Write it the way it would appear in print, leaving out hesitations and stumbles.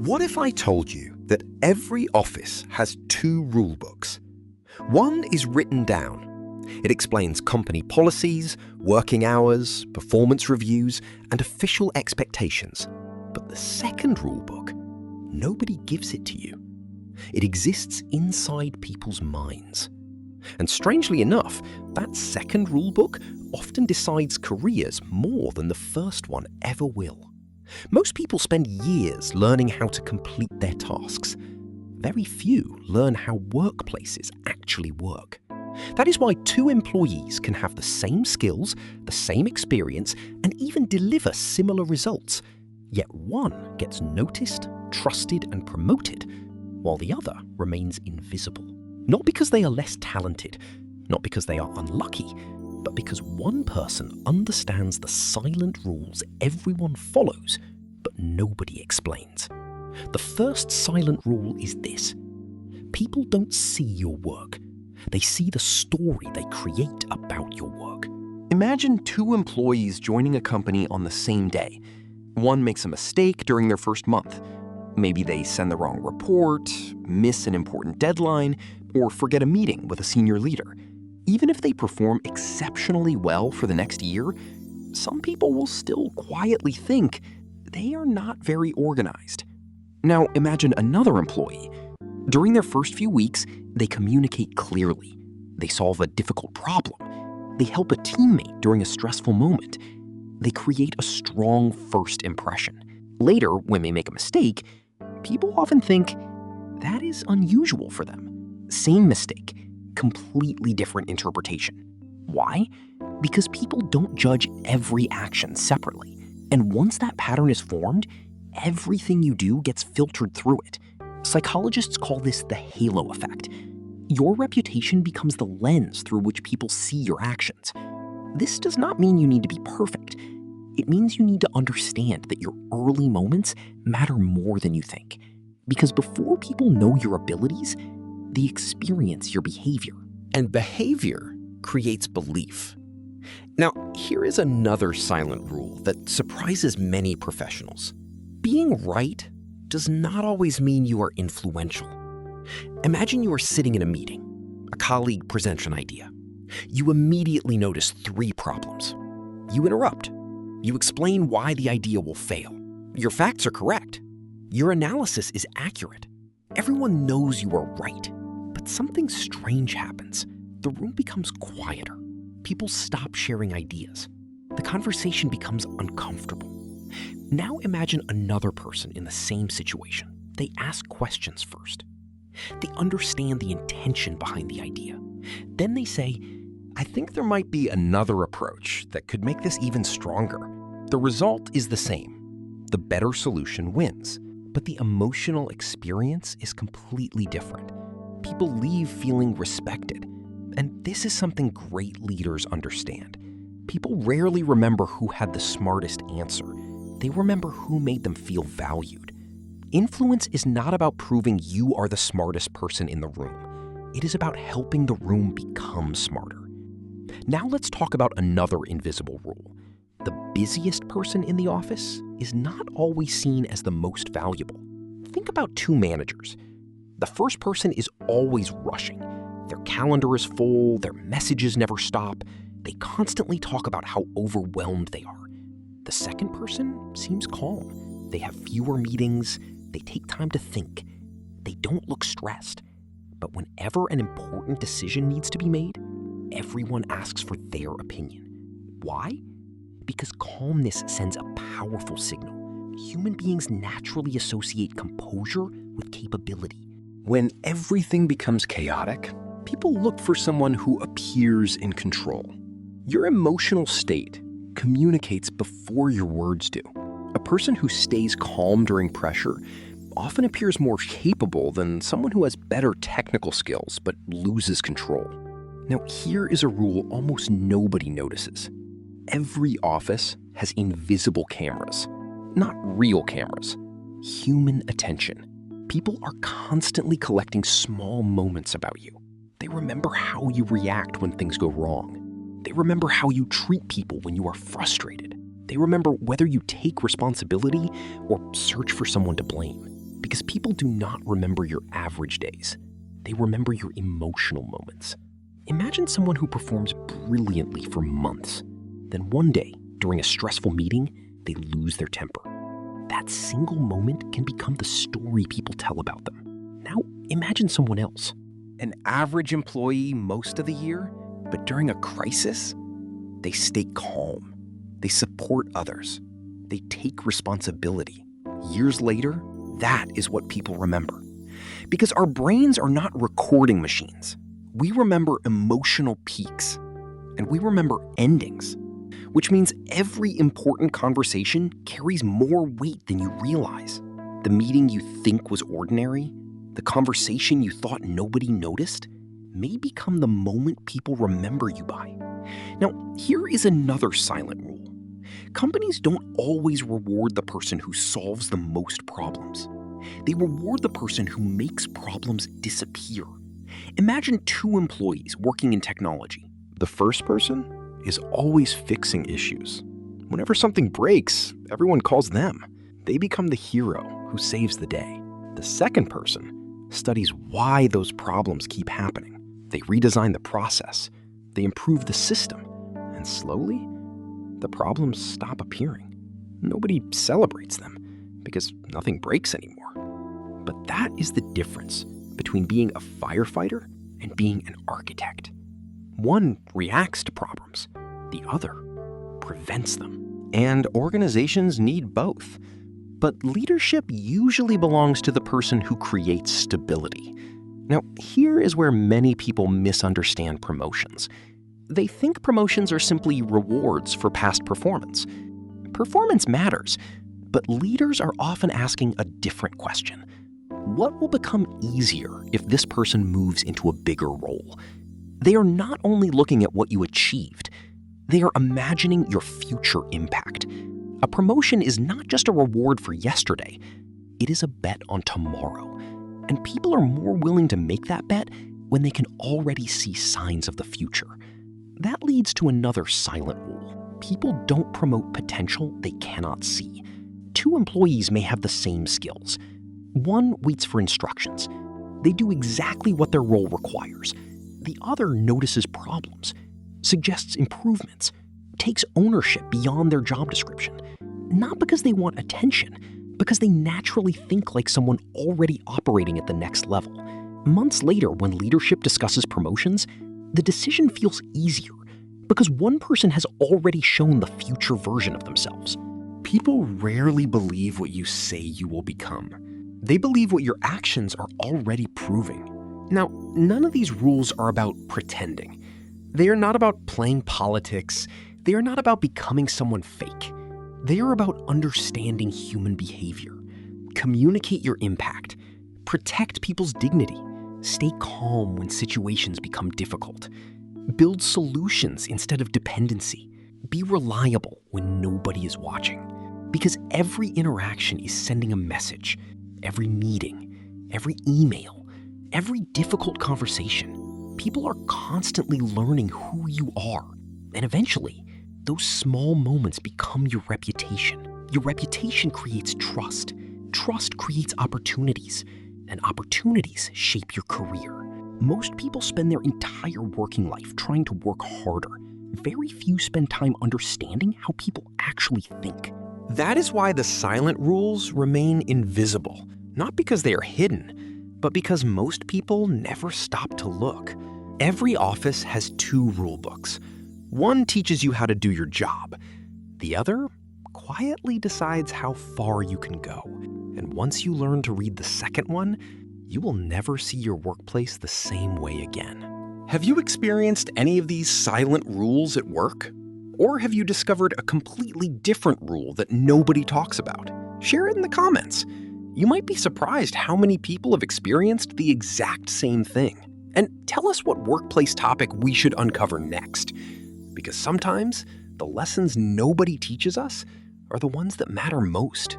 What if I told you that every office has two rulebooks? One is written down. It explains company policies, working hours, performance reviews, and official expectations. But the second rulebook, nobody gives it to you. It exists inside people's minds. And strangely enough, that second rulebook often decides careers more than the first one ever will. Most people spend years learning how to complete their tasks. Very few learn how workplaces actually work. That is why two employees can have the same skills, the same experience, and even deliver similar results. Yet one gets noticed, trusted, and promoted, while the other remains invisible. Not because they are less talented, not because they are unlucky, but because one person understands the silent rules everyone follows, but nobody explains. The first silent rule is this: people don't see your work. They see the story they create about your work. Imagine two employees joining a company on the same day. One makes a mistake during their first month. Maybe they send the wrong report, miss an important deadline, or forget a meeting with a senior leader. Even if they perform exceptionally well for the next year, some people will still quietly think they are not very organized. Now imagine another employee. During their first few weeks, they communicate clearly. They solve a difficult problem. They help a teammate during a stressful moment. They create a strong first impression. Later, when they make a mistake, people often think that is unusual for them. Same mistake, completely different interpretation. Why? Because people don't judge every action separately. And once that pattern is formed, everything you do gets filtered through it. Psychologists call this the halo effect. Your reputation becomes the lens through which people see your actions. This does not mean you need to be perfect. It means you need to understand that your early moments matter more than you think. Because before people know your abilities, they experience your behavior. And behavior creates belief. Now, here is another silent rule that surprises many professionals. Being right does not always mean you are influential. Imagine you are sitting in a meeting. A colleague presents an idea. You immediately notice 3 problems. You interrupt. You explain why the idea will fail. Your facts are correct. Your analysis is accurate. Everyone knows you are right. But something strange happens. The room becomes quieter. People stop sharing ideas. The conversation becomes uncomfortable. Now imagine another person in the same situation. They ask questions first. They understand the intention behind the idea. Then they say, "I think there might be another approach that could make this even stronger." The result is the same. The better solution wins. But the emotional experience is completely different. People leave feeling respected. And this is something great leaders understand. People rarely remember who had the smartest answer. They remember who made them feel valued. Influence is not about proving you are the smartest person in the room. It is about helping the room become smarter. Now let's talk about another invisible rule. The busiest person in the office is not always seen as the most valuable. Think about 2 managers. The first person is always rushing. Their calendar is full, their messages never stop. They constantly talk about how overwhelmed they are. The second person seems calm. They have fewer meetings. They take time to think. They don't look stressed. But whenever an important decision needs to be made, everyone asks for their opinion. Why? Because calmness sends a powerful signal. Human beings naturally associate composure with capability. When everything becomes chaotic, people look for someone who appears in control. Your emotional state communicates before your words do. A person who stays calm during pressure often appears more capable than someone who has better technical skills but loses control. Now, here is a rule almost nobody notices. Every office has invisible cameras, not real cameras. Human attention. People are constantly collecting small moments about you. They remember how you react when things go wrong. They remember how you treat people when you are frustrated. They remember whether you take responsibility or search for someone to blame. Because people do not remember your average days. They remember your emotional moments. Imagine someone who performs brilliantly for months. Then one day, during a stressful meeting, they lose their temper. That single moment can become the story people tell about them. Now, imagine someone else. An average employee most of the year, but during a crisis, they stay calm. They support others. They take responsibility. Years later, that is what people remember. Because our brains are not recording machines. We remember emotional peaks, and we remember endings, which means every important conversation carries more weight than you realize. The meeting you think was ordinary, the conversation you thought nobody noticed, may become the moment people remember you by. Now, here is another silent rule. Companies don't always reward the person who solves the most problems. They reward the person who makes problems disappear. Imagine two employees working in technology. The first person is always fixing issues. Whenever something breaks, everyone calls them. They become the hero who saves the day. The second person studies why those problems keep happening. They redesign the process. They improve the system. And slowly, the problems stop appearing. Nobody celebrates them because nothing breaks anymore. But that is the difference between being a firefighter and being an architect. One reacts to problems, the other prevents them. And organizations need both. But leadership usually belongs to the person who creates stability. Now, here is where many people misunderstand promotions. They think promotions are simply rewards for past performance. Performance matters, but leaders are often asking a different question. What will become easier if this person moves into a bigger role? They are not only looking at what you achieved, they are imagining your future impact. A promotion is not just a reward for yesterday, it is a bet on tomorrow. And people are more willing to make that bet when they can already see signs of the future. That leads to another silent rule. People don't promote potential they cannot see. Two employees may have the same skills. One waits for instructions. They do exactly what their role requires. The other notices problems, suggests improvements, takes ownership beyond their job description. Not because they want attention, because they naturally think like someone already operating at the next level. Months later, when leadership discusses promotions, the decision feels easier because one person has already shown the future version of themselves. People rarely believe what you say you will become. They believe what your actions are already proving. Now, none of these rules are about pretending. They are not about playing politics. They are not about becoming someone fake. They are about understanding human behavior. Communicate your impact. Protect people's dignity. Stay calm when situations become difficult. Build solutions instead of dependency. Be reliable when nobody is watching. Because every interaction is sending a message. Every meeting, every email, every difficult conversation. People are constantly learning who you are. And eventually, those small moments become your reputation. Your reputation creates trust. Trust creates opportunities. And opportunities shape your career. Most people spend their entire working life trying to work harder. Very few spend time understanding how people actually think. That is why the silent rules remain invisible. Not because they are hidden, but because most people never stop to look. Every office has two rule books. One teaches you how to do your job. The other quietly decides how far you can go. And once you learn to read the second one, you will never see your workplace the same way again. Have you experienced any of these silent rules at work? Or have you discovered a completely different rule that nobody talks about? Share it in the comments. You might be surprised how many people have experienced the exact same thing. And tell us what workplace topic we should uncover next. Because sometimes the lessons nobody teaches us are the ones that matter most.